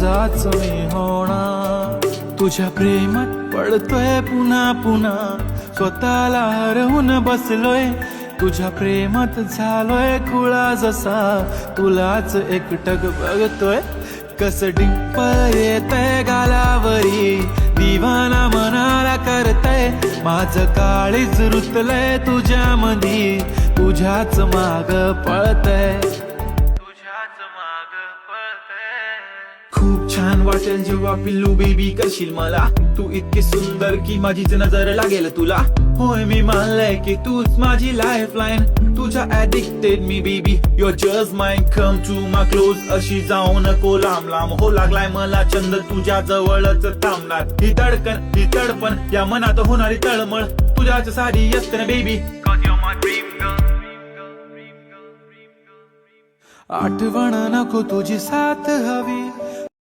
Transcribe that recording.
जाच मी होणार तुझ्या प्रेमात पडतोय पुन्हा पुन्हा स्वतःला हरवून बसलोय तुझ्या प्रेमात झालोय खुळा जसा तुलाच एकटक बघतोय कस डिंपल येतय गालावरी दिवाना मनाला करतय माझं काळीज रुतलंय तुझ्या मधी तुझ्याच माग पळतय खूप छान वाटेल जेव्हा पिल्लू बेबी करशील मला तू इतकी सुंदर की माझीच नजर लागेल तुला होय मी मानलंय की तूच माझी लाईफ लाईन तुझ्या ऍडिक्टेड मी baby your just mine come to my close अशी जाऊ नको लांब लांब हो लागलाय मला छंद तुझ्या जवळच थांबणार ही धडकन ही तडपण या मनात होणारी तळमळ तुझ्याच साडी असते ना बेबी आठवण नको तुझी साथ हवी